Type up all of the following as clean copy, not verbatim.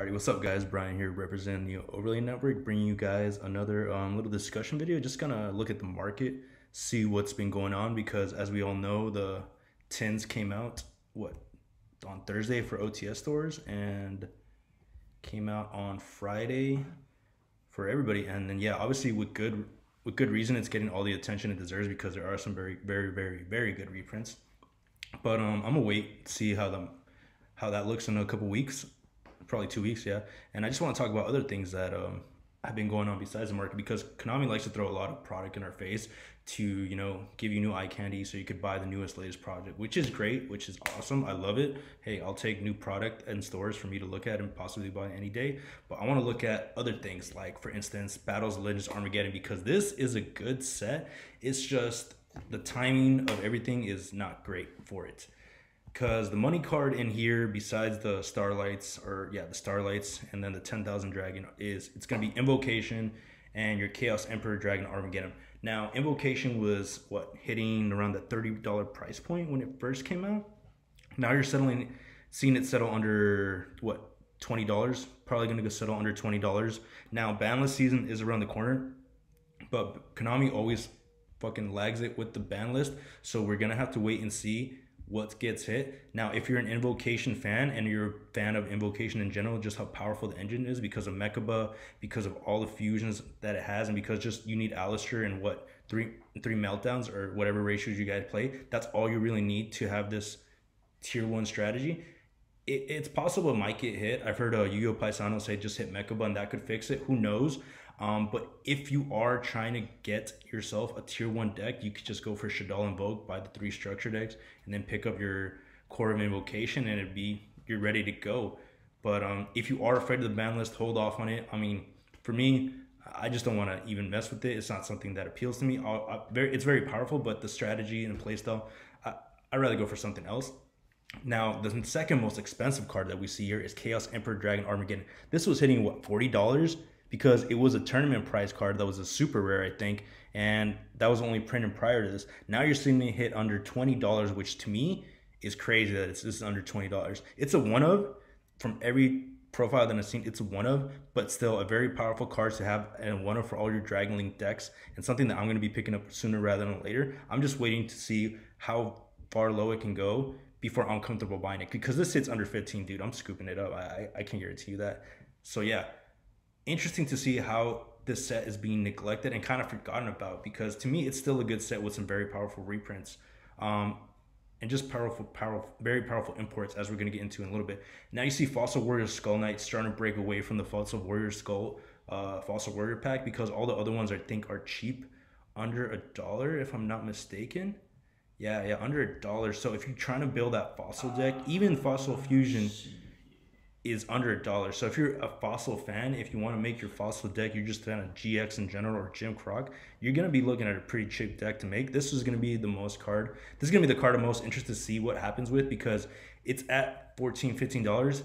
Alrighty, what's up guys? Brian here representing the Overlay Network, bringing you guys another little discussion video. Just gonna look at the market, see what's been going on, because as we all know, the 10s came out, on Thursday for OTS stores, and came out on Friday for everybody. And then yeah, obviously with good reason, it's getting all the attention it deserves because there are some very good reprints. But I'm gonna wait, see how that looks in a couple weeks, probably 2 weeks, yeah. And I just want to talk about other things that have been going on besides the market, because Konami likes to throw a lot of product in our face to give you new eye candy so you could buy the latest project, which is great, which is awesome. I love it. Hey, I'll take new product in stores for me to look at and possibly buy any day. But I want to look at other things, like for instance Battles of Legends Armageddon, because this is a good set. It's just the timing of everything is not great for it. Because the money card in here, besides the Starlights, the Starlights, and then the 10,000 Dragon, it's going to be Invocation and your Chaos Emperor Dragon Armageddon. Now, Invocation was hitting around the $30 price point when it first came out. Now you're seeing it settle under $20. Probably going to go settle under $20. Now, banlist season is around the corner, but Konami always fucking lags it with the ban list, so we're gonna have to wait and see what gets hit. Now, if you're an Invocation fan and you're a fan of Invocation in general, just how powerful the engine is because of Mechaba, because of all the fusions that it has, and because just you need Alistair and three meltdowns or whatever ratios you guys play. That's all you really need to have this tier 1 strategy. It's possible it might get hit. I've heard Yu-Gi-Oh! Paisano say just hit Mechaba and that could fix it. Who knows? But if you are trying to get yourself a tier 1 deck, you could just go for Shaddoll Invoke, buy the 3 structure decks, and then pick up your core of Invocation, and you're ready to go. But if you are afraid of the ban list, hold off on it. I mean, for me, I just don't want to even mess with it. It's not something that appeals to me. It's very powerful, but the strategy and the playstyle, I'd rather go for something else. Now, the second most expensive card that we see here is Chaos Emperor Dragon Armageddon. This was hitting, $40? Because it was a tournament prize card that was a super rare, I think, and that was only printed prior to this. Now you're seeing it hit under $20, which to me is crazy that this is under $20. It's a one of, from every profile that I've seen, it's a one of, but still a very powerful card to have, and one of for all your Dragon Link decks, and something that I'm going to be picking up sooner rather than later. I'm just waiting to see how far low it can go before I'm comfortable buying it, because this hits under 15, dude. I'm scooping it up. I can guarantee you that. So yeah, interesting to see how this set is being neglected and kind of forgotten about, because to me it's still a good set with some very powerful reprints, and just very powerful imports, as we're going to get into in a little bit. Now you see Fossil Warrior Skull Knight starting to break away from the Fossil Warrior Skull Fossil Warrior pack, because all the other ones I think are cheap, under $1 if I'm not mistaken. Yeah, under $1. So if you're trying to build that Fossil deck, even Fossil Fusion is under $1. So if you're a Fossil fan, if you want to make your Fossil deck, you're just a fan of GX in general or Jim Croc, you're going to be looking at a pretty cheap deck to make. This is going to be the most card. This is going to be the card I'm most interested to see what happens with, because it's at $14, $15.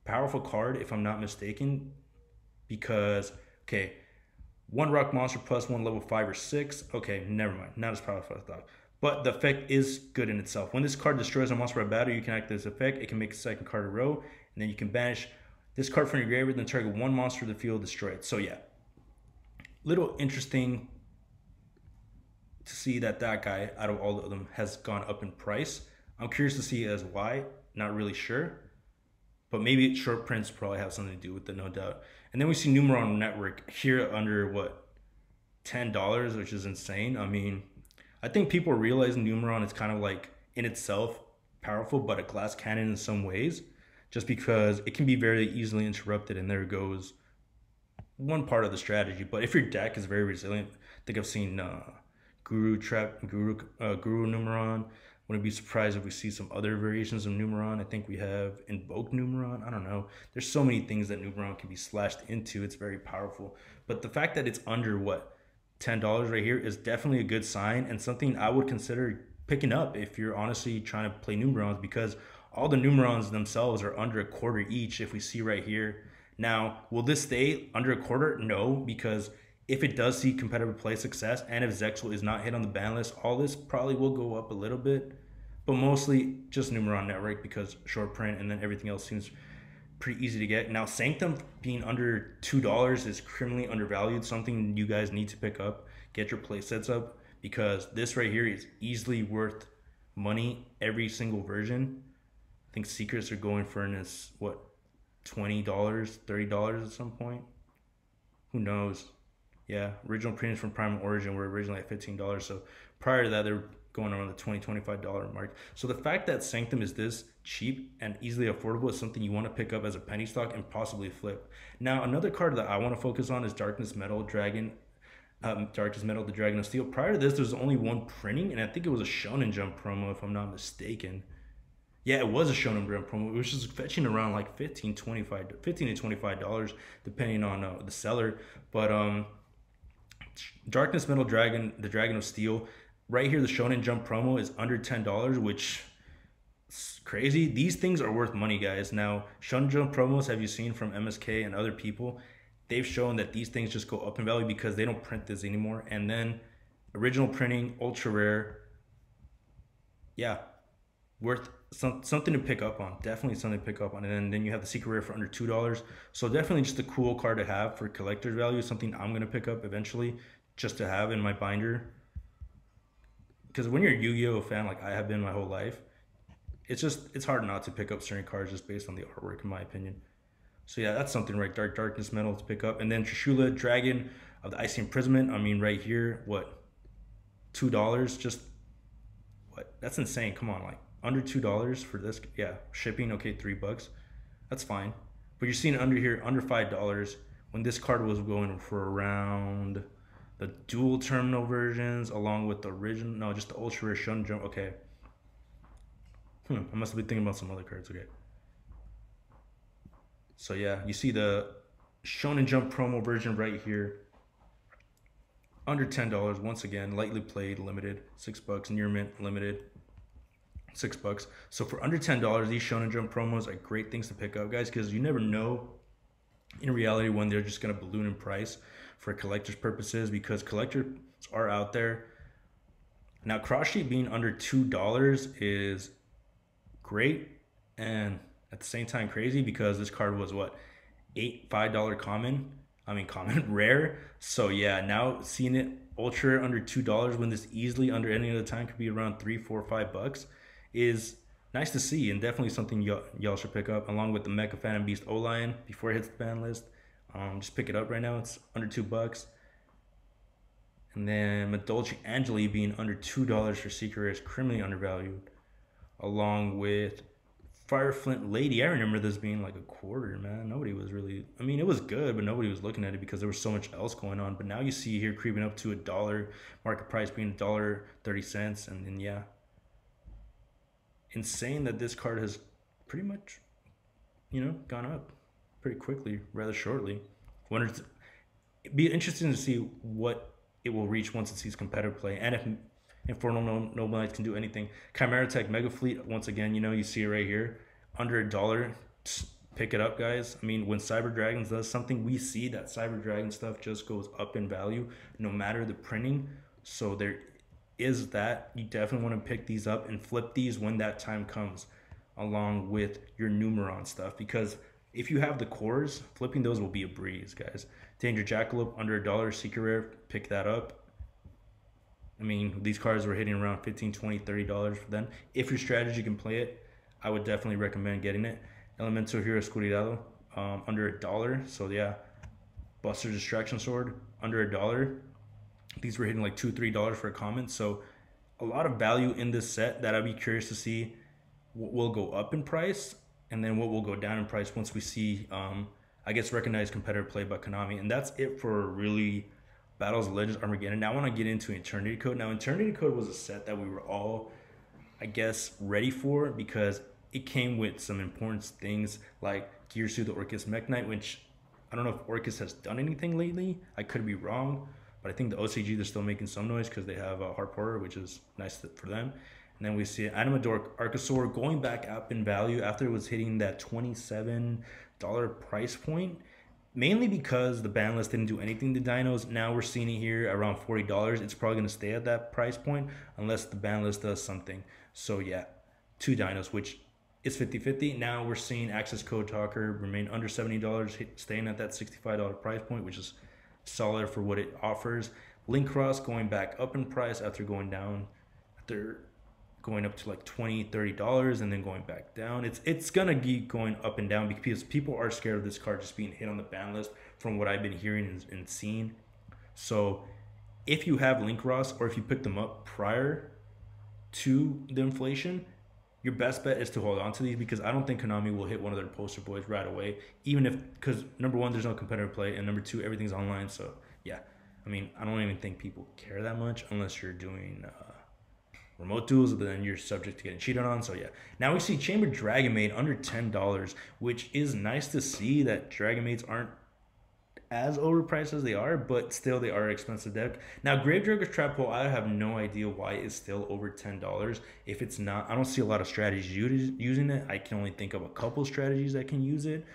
Powerful card, if I'm not mistaken, because, okay, 1 rock monster plus 1 level 5 or 6. Okay, never mind. Not as powerful as I thought. But the effect is good in itself. When this card destroys a monster by battle, you can activate this effect. It can make a second card in a row, and then you can banish this card from your graveyard, then target 1 monster of the field, destroy it. So yeah, little interesting to see that guy, out of all of them, has gone up in price. I'm curious to see as why. Not really sure, but maybe short prints probably have something to do with it, no doubt. And then we see Numeron Network here under $10, which is insane. I mean, I think people are realizing Numeron is kind of like in itself powerful, but a glass cannon in some ways, just because it can be very easily interrupted, and there goes one part of the strategy. But if your deck is very resilient, I think I've seen Guru Numeron. Wouldn't be surprised if we see some other variations of Numeron. I think we have Invoke Numeron. I don't know. There's so many things that Numeron can be slashed into. It's very powerful. But the fact that it's under $10 right here is definitely a good sign, and something I would consider picking up if you're honestly trying to play Numerons, because all the Numerons themselves are under $0.25 each, if we see right here. Now, will this stay under $0.25? No, because if it does see competitive play success, and if Zexal is not hit on the ban list, all this probably will go up a little bit, but mostly just Numeron Network, because short print, and then everything else seems pretty easy to get. Now, Sanctum being under $2 is criminally undervalued, something you guys need to pick up. Get your play sets up because this right here is easily worth money every single version. I think secrets are going for in this, what, $20, $30 at some point? Who knows? Yeah, original premiums from Prime Origin were originally at $15. So prior to that, they were going around the $20, $25 mark. So the fact that Sanctum is this cheap and easily affordable is something you want to pick up as a penny stock and possibly flip. Now, another card that I want to focus on is Darkness Metal Dragon. Darkness Metal, the Dragon of Steel. Prior to this, there's only one printing, and I think it was a Shonen Jump promo, if I'm not mistaken. Yeah, it was a Shonen Jump promo, which is fetching around like $15 to $25, depending on the seller. But Darkness Metal Dragon, the Dragon of Steel, right here, the Shonen Jump promo is under $10, which is crazy. These things are worth money, guys. Now, Shonen Jump promos, have you seen from MSK and other people? They've shown that these things just go up in value because they don't print this anymore. And then original printing, ultra rare. Yeah, worth something to pick up on. Definitely something to pick up on. And then you have the secret rare for under $2. So definitely just a cool card to have for collector's value. Something I'm going to pick up eventually just to have in my binder. Because when you're a Yu-Gi-Oh fan like I have been my whole life, it's hard not to pick up certain cards just based on the artwork, in my opinion. So yeah, that's something right. Darkness Metal to pick up. And then Trishula, Dragon of the Icy Imprisonment. I mean, right here, what? $2? Just, what? That's insane. Come on, like, under $2 for this? Yeah, shipping, okay, $3. That's fine. But you're seeing under here, under $5, when this card was going for around the dual terminal versions, along with the original, no, just the ultra rare Shonen Jump. Okay. I must have been thinking about some other cards, okay. So yeah, you see the Shonen Jump promo version right here. Under $10, once again, lightly played, limited, $6, near mint, limited, $6. So for under $10, these Shonen Jump promos are great things to pick up, guys, because you never know in reality when they're just gonna balloon in price for collector's purposes, because collectors are out there. Now, Cross Sheet being under $2 is great, and at the same time crazy, because this card was what, $5 common, rare. So yeah, now seeing it ultra under $2 when this easily under any other time could be around $3, $4, $5 is nice to see, and definitely something y'all should pick up, along with the Mecha Phantom Beast O-Lion before it hits the ban list. Just pick it up right now. It's under $2. And then Madolche Angeli being under $2 for secret rare is criminally undervalued, along with Fireflint Lady. I remember this being like a quarter, man. Nobody was really, I mean, it was good, but nobody was looking at it because there was so much else going on. But now you see here creeping up to $1, market price being $1.30. And then, yeah, insane that this card has pretty much, gone up pretty quickly, rather shortly. It'd be interesting to see what it will reach once it sees competitive play, and if Infernal Noble Knights can do anything. Chimera Tech Mega Fleet, once again, you see it right here, under $1. Pick it up, guys. I mean, when Cyber Dragons does something, we see that Cyber Dragon stuff just goes up in value, no matter the printing. So there is that. You definitely want to pick these up and flip these when that time comes, along with your Numeron stuff, because if you have the cores, flipping those will be a breeze, guys. Danger Jackalope, under $1, secret rare, pick that up. I mean, these cards were hitting around $15, $20, $30 for them. If your strategy can play it, I would definitely recommend getting it. Elemental Hero Escuridado, under $1. So yeah, Buster Distraction Sword, under $1. These were hitting like $2, $3 for a comment. So a lot of value in this set that I'd be curious to see what will go up in price, and then what will go down in price once we see, I guess, recognized competitive play by Konami. And that's it for really Battles of Legends Armageddon. Now I want to get into Eternity Code. Now, Eternity Code was a set that we were all, I guess, ready for, because it came with some important things like Gearsu the Orcus Mech Knight, which I don't know if Orcus has done anything lately. I could be wrong, but I think the OCG, they're still making some noise because they have Harpora, which is nice for them. And then we see Animador Archosaur going back up in value after it was hitting that $27 price point, mainly because the ban list didn't do anything to dinos. Now we're seeing it here around $40. It's probably going to stay at that price point unless the ban list does something. So yeah, 2 dinos, which it's 50-50. Now we're seeing Access Code Talker remain under $70, staying at that $65 price point, which is solid for what it offers. Link Cross going back up in price after going down, after going up to like $20-30 and then going back down. It's gonna keep going up and down because people are scared of this card just being hit on the ban list from what I've been hearing and seeing. So if you have Link Cross, or if you pick them up prior to the inflation, your best bet is to hold on to these, because I don't think Konami will hit one of their poster boys right away, even if, because number one, there's no competitive play, and number two, everything's online. So yeah, I mean, I don't even think people care that much unless you're doing remote duels, but then you're subject to getting cheated on. So yeah, now we see Chamber Dragon Maid under $10, which is nice to see that Dragon Maids aren't as overpriced as they are, but still they are an expensive deck. Now Gravedigger's Trap Hole, I have no idea why it's still over $10. If it's not, I don't see a lot of strategies using it. I can only think of a couple strategies that can use it.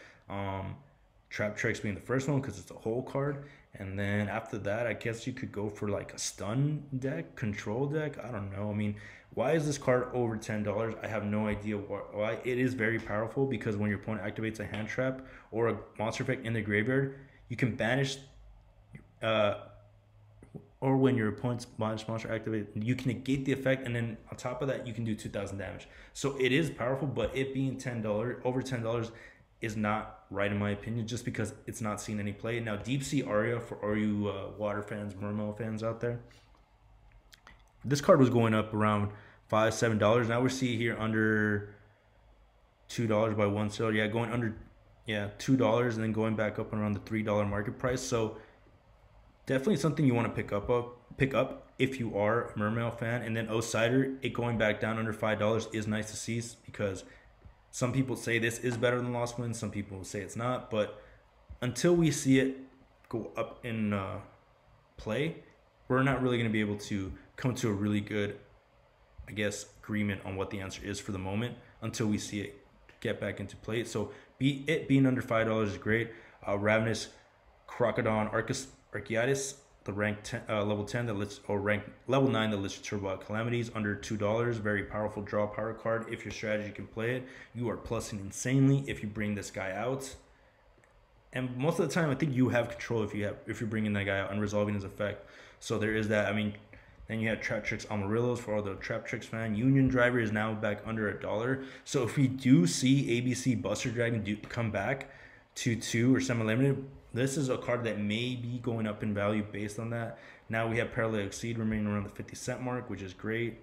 Trap Tricks being the first one because it's a whole card, and then after that I guess you could go for like a stun deck, control deck. I don't know. I mean, why is this card over $10? I have no idea why. It is very powerful because when your opponent activates a hand trap or a monster effect in the graveyard, you can banish, or when your opponent's banish monster activated, you can negate the effect, and then on top of that, you can do 2,000 damage. So it is powerful, but it being $10, over $10, is not right in my opinion, just because it's not seeing any play. Now, Deep Sea Aria, for all you water fans, Mermail fans out there, this card was going up around $5-7. Now we see here under $2 by one sale. Yeah, going under, yeah, $2 and then going back up around the $3 market price. So definitely something you want to pick up if you are a Mermail fan. And then Osider, it going back down under $5 is nice to see, because some people say this is better than Lost Winds, some people say it's not. But until we see it go up in play, we're not really going to be able to come to a really good, I guess, agreement on what the answer is for the moment until we see it get back into play. So it being under $5 is great. Ravenous Crocodon Archaeidus, the rank 10, level 10 that lets, or rank level 9 that lets you turbo out calamities under $2. Very powerful draw power card. If your strategy can play it, you are plussing insanely if you bring this guy out. And most of the time, I think you have control if you're bringing that guy out and resolving his effect. So there is that. I mean, then you have Trap Tricks Amarillos for all the Trap Tricks fan. Union Driver is now back under $1. So if we do see ABC Buster Dragon come back to 2 or semi-limited, this is a card that may be going up in value based on that. Now we have Parallel Exceed remaining around the 50-cent mark, which is great.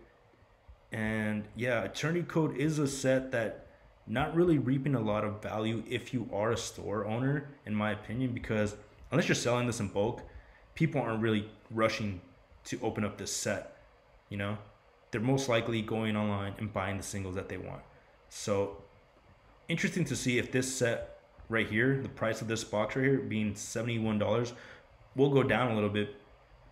And yeah, Eternity Code is a set that not really reaping a lot of value if you are a store owner, in my opinion, because unless you're selling this in bulk, people aren't really rushing to open up this set. You know, they're most likely going online and buying the singles that they want. So interesting to see if this set right here, the price of this box right here being $71, will go down a little bit,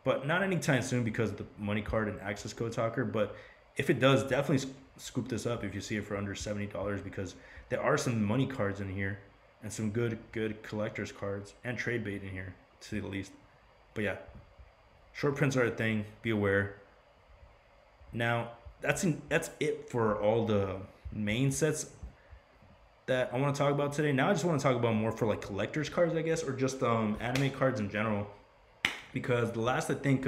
but not anytime soon because of the money card and access code talker. But if it does, definitely scoop this up if you see it for under $70, because there are some money cards in here and some good collector's cards and trade bait in here, to say the least. But yeah, short prints are a thing. Be aware. Now that's it for all the main sets that I want to talk about today. Now I just want to talk about more for like collector's cards, I guess, or just anime cards in general, because the last, I think,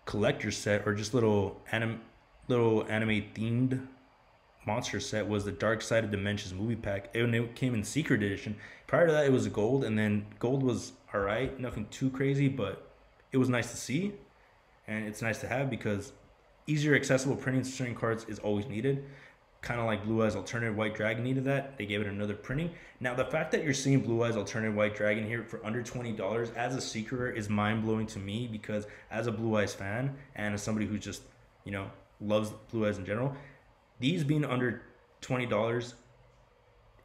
collector set or just little anime themed monster set was the Dark Side of Dimensions movie pack, and it came in secret edition. Prior to that, it was gold, and then gold was all right, nothing too crazy, but it was nice to see, and it's nice to have because easier accessible printing to certain cards is always needed. Kind of like Blue Eyes Alternative White Dragon needed that. They gave it another printing. Now, the fact that you're seeing Blue Eyes Alternative White Dragon here for under $20 as a secret rare is mind-blowing to me, because as a Blue Eyes fan and as somebody who just, you know, loves Blue Eyes in general, these being under $20,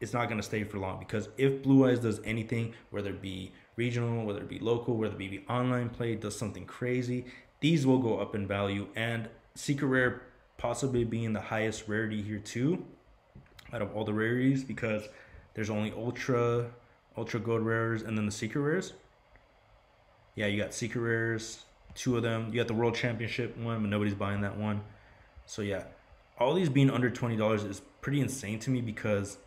it's not going to stay for long, because if Blue Eyes does anything, whether it be regional, whether it be local, whether it be online play, does something crazy, these will go up in value. And secret rare possibly being the highest rarity here too out of all the rarities, because there's only ultra gold rares and then the secret rares. Yeah, you got secret rares, 2 of them. You got the world championship one, but nobody's buying that one. So yeah, all these being under $20 is pretty insane to me because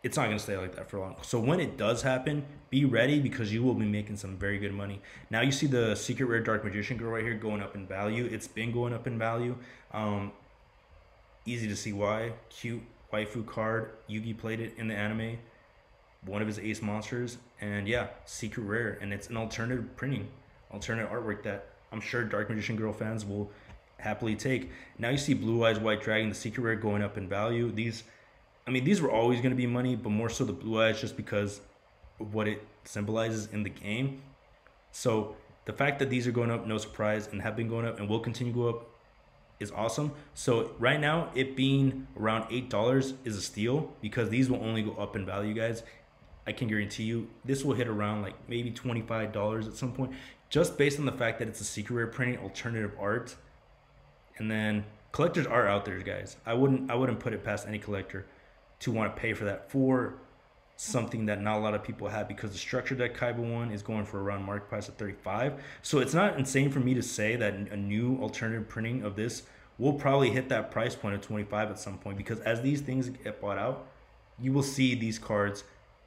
it's not going to stay like that for long. So when it does happen, be ready because you will be making some very good money. Now you see the secret rare Dark Magician girl right here going up in value. It's been going up in value. Easy to see why. Cute waifu card. Yugi played it in the anime. One of his ace monsters. And yeah, secret rare. And it's an alternative printing, alternative artwork that I'm sure Dark Magician girl fans will happily take. Now you see Blue Eyes White Dragon, the secret rare, going up in value. These were always going to be money, but more so the Blue Eyes just because of what it symbolizes in the game. So the fact that these are going up, no surprise, and have been going up and will continue to go up is awesome. So right now, it being around $8 is a steal because these will only go up in value, guys. I can guarantee you this will hit around like maybe $25 at some point, just based on the fact that it's a secret rare printing, alternative art. And then collectors are out there, guys. I wouldn't put it past any collector to want to pay for that for something that not a lot of people have, because the structure deck Kaiba one is going for around market price of 35. So it's not insane for me to say that a new alternative printing of this will probably hit that price point of 25 at some point, because as these things get bought out, you will see these cards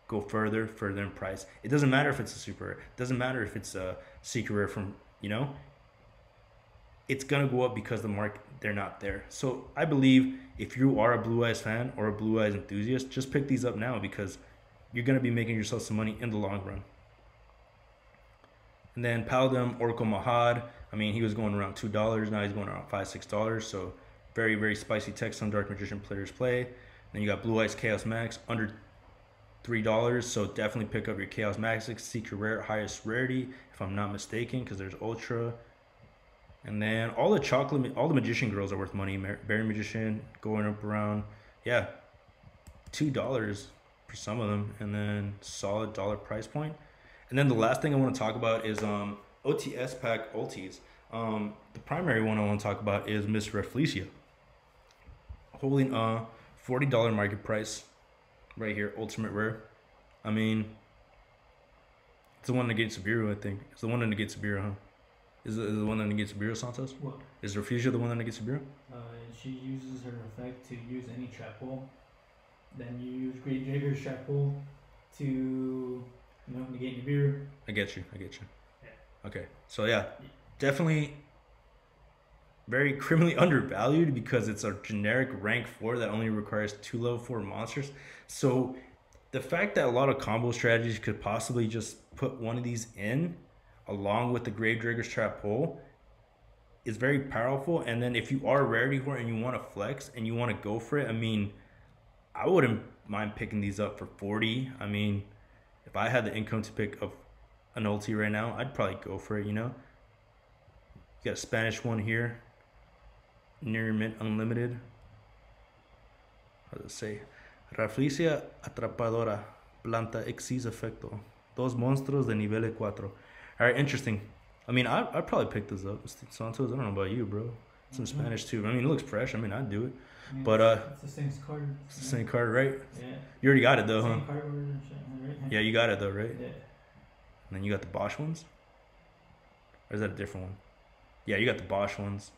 go further in price. It doesn't matter if it's a super rare. It doesn't matter if it's a secret rare from, it's gonna go up because the market, they're not there. So I believe if you are a Blue Eyes fan or a Blue Eyes enthusiast, just pick these up now because you're gonna be making yourself some money in the long run. And then Paladin Oracle Mahad, he was going around $2. Now he's going around $5, $6. So very, very spicy text on Dark Magician players play. Then you got Blue Eyes Chaos Max under $3. So definitely pick up your Chaos Max secret rare, highest rarity, if I'm not mistaken, because there's Ultra. And then all the Magician girls are worth money. Berry Magician going up around, yeah, $2 for some of them, and then solid dollar price point. And then the last thing I want to talk about is OTS pack ultis. The primary one I want to talk about is Miss Rafflesia, holding $40 market price right here, ultimate rare. It's the one that gets Subiru, I think. It's the one that gets Subiru, huh? Is it the one that negates Subiru, Santos? What? Is Rafflesia the one that negates Subiru? She uses her effect to use any trap hole. Then you use Great Jagger's trap hole to, negate Nibiru. I get you. Yeah. Okay. So yeah, definitely very criminally undervalued because it's a generic rank 4 that only requires 2 level 4 monsters. So the fact that a lot of combo strategies could possibly just put one of these in along with the Gravedigger's Trap Hole is very powerful. And then if you are a rarity whore and you want to flex and you want to go for it, I wouldn't mind picking these up for 40. If I had the income to pick up an ulti right now, I'd probably go for it, You got a Spanish one here, near mint unlimited. How does it say? Rafflesia atrapadora, planta exis efecto, dos monstruos de nivel 4. All right, interesting. I'd probably pick this up. Santos, I don't know about you, bro. Some Spanish too. It looks fresh. I'd do it. But it's the same card. It's the same card, right? Yeah. You already got it though, Same huh? card order and shit, right? Yeah, you got it though, right? Yeah. And then you got the Bosch ones? Or is that a different one? Yeah, you got the Bosch ones.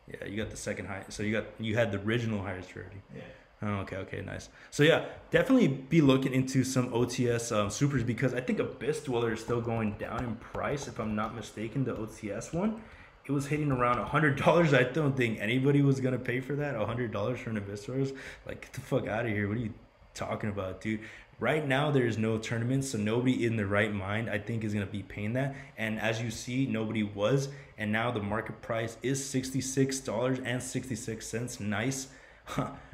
Yeah, you got the second high. So you had the original highest rarity. Yeah. Oh, okay, nice. So yeah, definitely be looking into some OTS supers because I think Abyss Dweller is still going down in price. If I'm not mistaken, the OTS one, it was hitting around $100. I don't think anybody was gonna pay for that. $100 for an Abyss Dweller? Like, get the fuck out of here. What are you talking about, dude? Right now, there is no tournament, so nobody in their right mind, I think, is going to be paying that. And as you see, nobody was. And now the market price is $66.66. Nice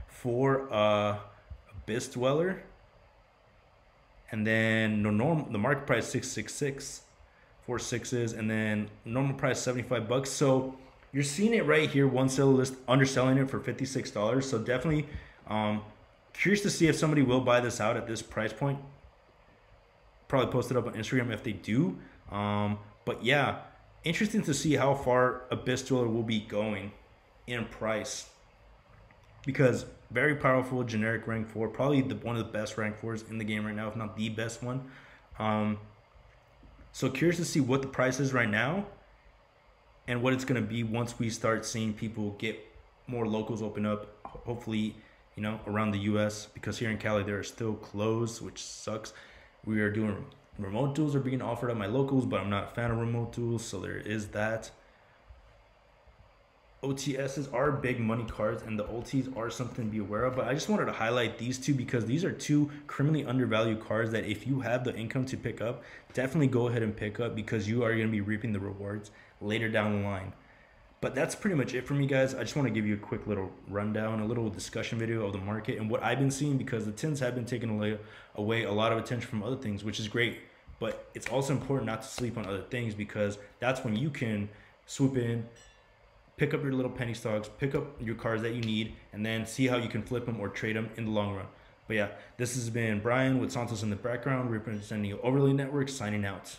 for Abyss Dweller. And then the market price 666, 4 6s, and then normal price $75. So you're seeing it right here. One seller list underselling it for $56. So definitely curious to see if somebody will buy this out at this price point. Probably post it up on Instagram if they do. But yeah, interesting to see how far Abyss Dweller will be going in price, because very powerful generic rank 4, probably one of the best rank 4s in the game right now, if not the best one. So curious to see what the price is right now and what it's going to be once we start seeing people get more locals open up, hopefully, you know, around the US, because here in Cali they're still closed, which sucks. We are doing remote duels are being offered at my locals, but I'm not a fan of remote duels, so there is that. OTSs are big money cards, and the OTs are something to be aware of, but I just wanted to highlight these two because these are two criminally undervalued cards that if you have the income to pick up, definitely go ahead and pick up, because you are going to be reaping the rewards later down the line. But that's pretty much it for me, guys. I just want to give you a quick little rundown, a little discussion video of the market and what I've been seeing, because the tins have been taking away a lot of attention from other things, which is great. But it's also important not to sleep on other things, because that's when you can swoop in, pick up your little penny stocks, pick up your cards that you need, and then see how you can flip them or trade them in the long run. But yeah, this has been Brian with Santos in the background, representing Overlay Network, signing out.